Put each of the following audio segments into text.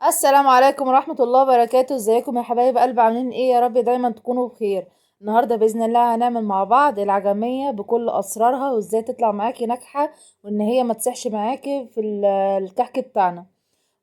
السلام عليكم ورحمة الله وبركاته. ازيكم يا حبايب قلب؟ عاملين ايه؟ يا رب دايما تكونوا بخير. النهاردة بإذن الله هنعمل مع بعض العجمية بكل أسرارها، وازاي تطلع معاكي ناجحة، وان هي ما تسحش معاكي في الكحك بتاعنا.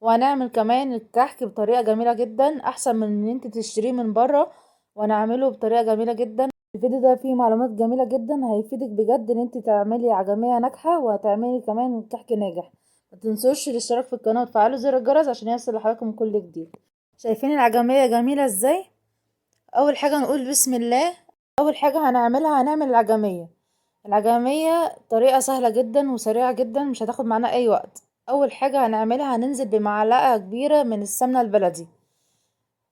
وهنعمل كمان الكحك بطريقة جميلة جدا، أحسن من ان انت تشتريه من بره. وهنعمله بطريقة جميلة جدا. الفيديو ده فيه معلومات جميلة جدا، هيفيدك بجد ان انت تعملي عجمية ناجحة، وهتعملي كمان كحك ناجح. ما تنسوش الاشتراك في القناة وتفعلوا زر الجرس عشان يوصل لحضراتكم كل جديد. شايفين العجمية جميلة ازاي؟ اول حاجة نقول بسم الله. اول حاجة هنعمل العجمية. العجمية طريقة سهلة جدا وسريعة جدا، مش هتاخد معانا اي وقت. اول حاجة هنعملها، هننزل بمعلقة كبيرة من السمنة البلدي.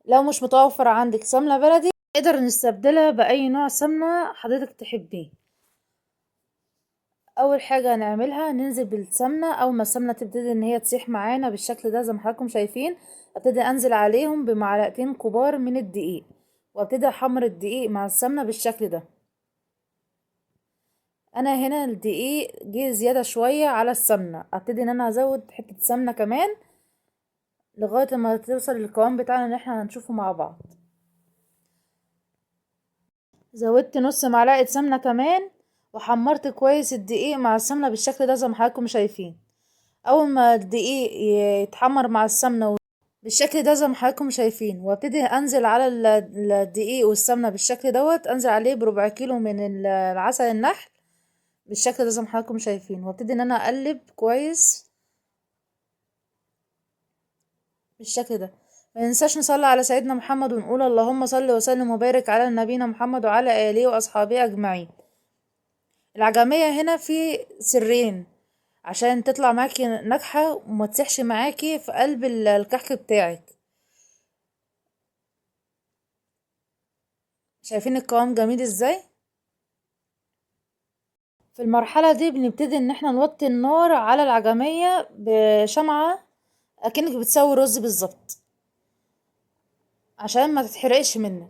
لو مش متوفر عندك سمنة بلدي، نقدر نستبدلها بأي نوع سمنة حضرتك تحبيه. اول حاجة هنعملها، ننزل بالسمنة. اول ما السمنة تبتدي ان هي تسيح معانا بالشكل ده زي ما حضراتكم شايفين، ابتدي انزل عليهم بمعلقتين كبار من الدقيق، وابتدي احمر الدقيق مع السمنة بالشكل ده. انا هنا الدقيق جه زيادة شوية على السمنة، ابتدي ان انا ازود حتة سمنة كمان لغاية ما توصل للقوام بتاعنا اللي احنا هنشوفه مع بعض. زودت نص معلقة سمنة كمان، وحمرت كويس الدقيق مع السمنة بالشكل ده زي ما حضراتكم شايفين. اول ما الدقيق يتحمر مع السمنة بالشكل ده زي ما حضراتكم شايفين، وابتدي انزل على الدقيق والسمنة بالشكل دوت، انزل عليه بربع كيلو من العسل النحل بالشكل ده زي ما حضراتكم شايفين، وابتدي ان انا اقلب كويس بالشكل ده. ما ننساش نصلي على سيدنا محمد ونقول اللهم صل وسلم وبارك على نبينا محمد وعلى اله واصحابه اجمعين. العجمية هنا في سرين عشان تطلع معاكي ناجحة وما تسحش معاكي في قلب الكحك بتاعك. شايفين القوام جميل ازاي؟ في المرحلة دي بنبتدي ان احنا نوطي النار على العجمية بشمعة، اكنك بتسوي رز بالظبط عشان ما تتحرقش منك.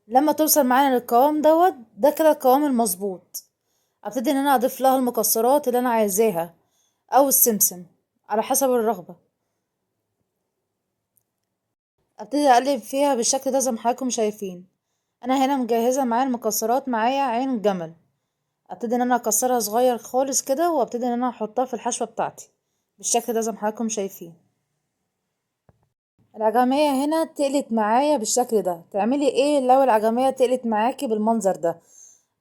لما توصل معانا للقوام دوت، ده كده القوام المظبوط. ابتدي ان انا اضيف لها المكسرات اللي انا عايزاها او السمسم على حسب الرغبة. ابتدي اقلب فيها بالشكل ده زي ما حضراتكم شايفين. انا هنا مجهزة معايا المكسرات، معايا عين جمل. ابتدي ان انا اكسرها صغير خالص كده، وابتدي ان انا احطها في الحشوة بتاعتي بالشكل ده زي ما حضراتكم شايفين. العجمية هنا تقلت معايا بالشكل ده. تعملي ايه لو العجمية تقلت معاكي بالمنظر ده؟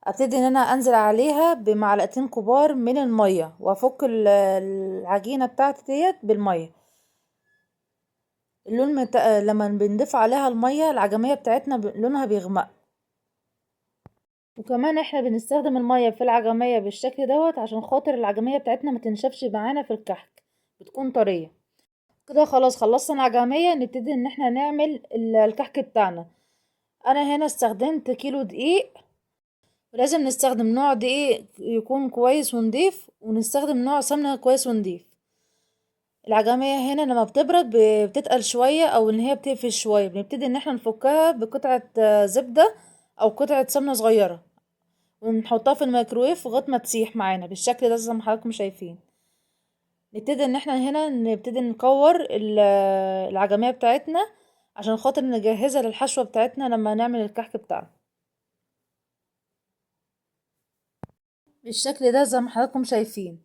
ابتدي ان انا انزل عليها بمعلقتين كبار من المية، وافك العجينة بتاعتي ديت بالمية. لما بنضيف عليها المية العجمية بتاعتنا لونها بيغمق. وكمان احنا بنستخدم المية في العجمية بالشكل دوت عشان خاطر العجمية بتاعتنا ما تنشفش معانا في الكحك، بتكون طرية. كده خلاص خلصنا العجمية، نبتدي ان احنا نعمل الكحك بتاعنا. انا هنا استخدمت كيلو دقيق، ولازم نستخدم نوع دقيق يكون كويس ونضيف، ونستخدم نوع سمنة كويس ونضيف. العجمية هنا لما بتبرد بتتقل شوية او ان هي بتقفل شوية، بنبتدي ان احنا نفكها بقطعة زبدة او قطعة سمنة صغيرة، ونحطها في الميكرويف لغاية ما تسيح معانا بالشكل ده زي ما حضراتكم شايفين. نبتدي ان احنا هنا نبتدي نكور العجمية بتاعتنا عشان خاطر نجهزها للحشوة بتاعتنا لما نعمل الكحك بتاعنا بالشكل ده زي ما حضراتكم شايفين.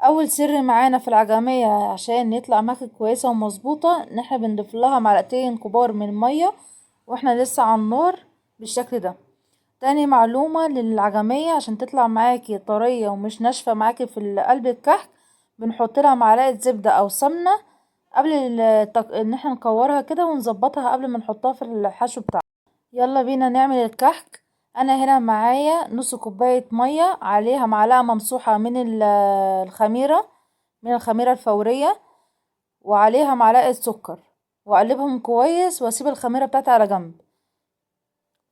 اول سر معانا في العجمية عشان يطلع معاكي كويسة ومظبوطة، ان احنا بنضيف لها معلقتين كبار من المية واحنا لسه على النار بالشكل ده. تاني معلومة للعجمية عشان تطلع معاكي طرية ومش ناشفة معاكي في قلب الكحك، بنحط لها معلقة زبدة او سمنة قبل ان احنا نكورها كده ونظبطها قبل ما نحطها في الحشو بتاعنا. يلا بينا نعمل الكحك. انا هنا معايا نص كوباية مية، عليها معلقة ممسوحة من الخميرة، من الخميرة الفورية، وعليها معلقة سكر، واقلبهم كويس واسيب الخميرة بتاعتي على جنب.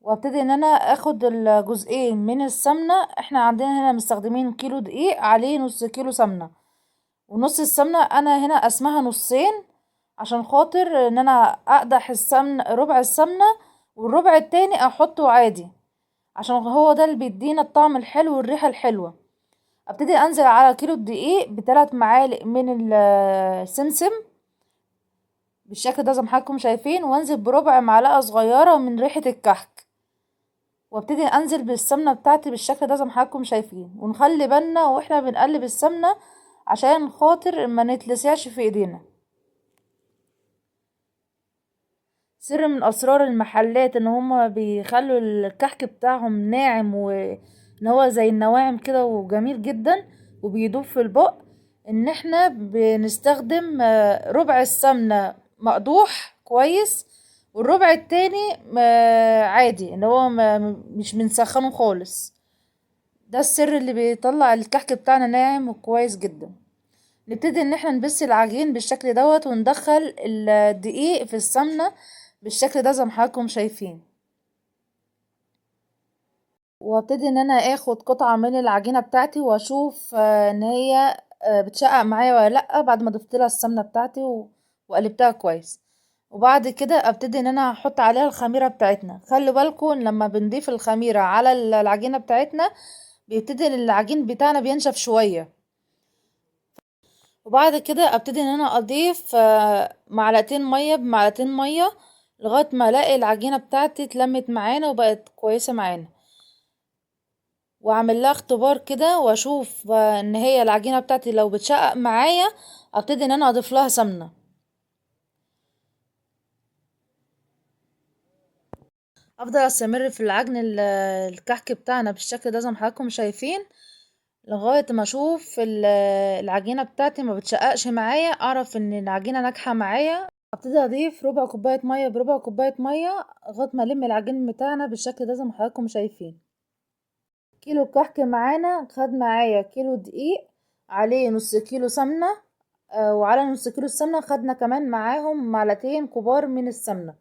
وابتدي ان انا اخد الجزئين من السمنة. احنا عندنا هنا مستخدمين كيلو دقيق عليه نص كيلو سمنة، ونص السمنة انا هنا اسمها نصين عشان خاطر ان انا اقدح السمن ربع السمنة، والربع التاني احطه عادي عشان هو ده اللي بيدينا الطعم الحلو والريحة الحلوة. ابتدي انزل على كيلو الدقيق ب3 معالق من السمسم بالشكل ده زي ما حضراتكم شايفين، وانزل بربع معلقة صغيرة من ريحة الكحك، وابتدي انزل بالسمنة بتاعتي بالشكل ده زي ما حضراتكم شايفين. ونخلي بالنا واحنا بنقلب السمنة عشان خاطر ما نتلسعش في ايدينا. سر من اسرار المحلات ان هما بيخلوا الكحك بتاعهم ناعم وان هو زي النواعم كده وجميل جدا وبيدوب في البق، ان احنا بنستخدم ربع السمنة مقدوح كويس، والربع التاني عادي ان هو مش بنسخنه خالص. ده السر اللي بيطلع الكحك بتاعنا ناعم وكويس جدا. نبتدي ان احنا نبس العجين بالشكل دوت وندخل الدقيق في السمنة بالشكل ده زي ما حضراتكم شايفين. وابتدي ان انا اخد قطعة من العجينة بتاعتي واشوف ان هي بتشقق معايا ولا لا، بعد ما ضفت لها السمنة بتاعتي وقلبتها كويس. وبعد كده ابتدي ان انا احط عليها الخميرة بتاعتنا. خلي بالكم لما بنضيف الخميرة على العجينة بتاعتنا بيبتدي العجين بتاعنا بينشف شوية. وبعد كده ابتدي ان انا اضيف معلقتين مية بمعلقتين مية لغاية ما الاقي العجينة بتاعتي اتلمت معانا وبقت كويسة معانا، واعمل لها اختبار كده واشوف ان هي العجينة بتاعتي لو بتشقق معايا ابتدي ان انا اضيف لها سمنة. افضل استمر في العجن الكحك بتاعنا بالشكل ده زي ما حضراتكم شايفين لغاية ما اشوف العجينة بتاعتي ما بتشققش معايا، اعرف ان العجينة ناجحة معايا. ابتدي اضيف ربع كوباية مية بربع كوباية مية لغاية ما الم العجين بتاعنا بالشكل ده زي ما حضراتكم شايفين. كيلو كحك معانا خد معايا كيلو دقيق عليه نص كيلو سمنة، وعلى نص كيلو السمنة خدنا كمان معاهم معلقتين كبار من السمنة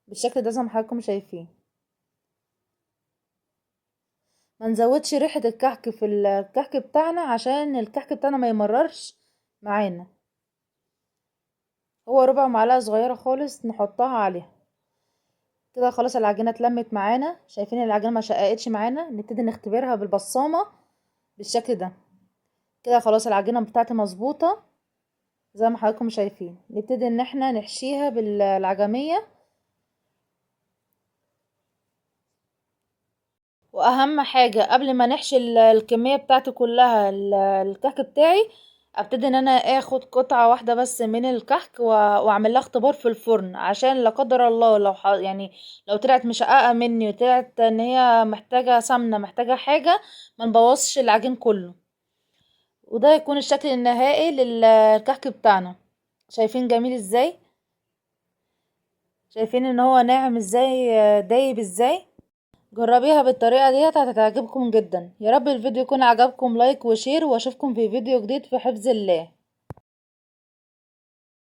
بالشكل ده زي ما حضراتكم شايفين. ما نزودش ريحة الكحك في الكحك بتاعنا عشان الكحك بتاعنا ما يمررش معانا. هو ربع معلقة صغيرة خالص نحطها عليها كده. خلاص العجينة اتلمت معانا، شايفين العجينة ما شققتش معانا. نبتدي نختبرها بالبصامة بالشكل ده كده. خلاص العجينة بتاعتي مظبوطة زي ما حضراتكم شايفين. نبتدي ان احنا نحشيها بالعجمية. واهم حاجة قبل ما نحشي الكمية بتاعتي كلها الكحك بتاعي، ابتدي ان انا اخد قطعة واحدة بس من الكحك واعمل لها اختبار في الفرن عشان لا قدر الله لو يعني لو طلعت مشققة مني وطلعت ان هي محتاجة سمنة محتاجة حاجة ما نبوظش العجين كله. وده يكون الشكل النهائي للكحك بتاعنا. شايفين جميل ازاي؟ شايفين ان هو ناعم ازاي، دايب ازاي؟ جربيها بالطريقة ديت هتعجبكم جدا. يا رب الفيديو يكون عجبكم. لايك وشير واشوفكم في فيديو جديد في حفظ الله.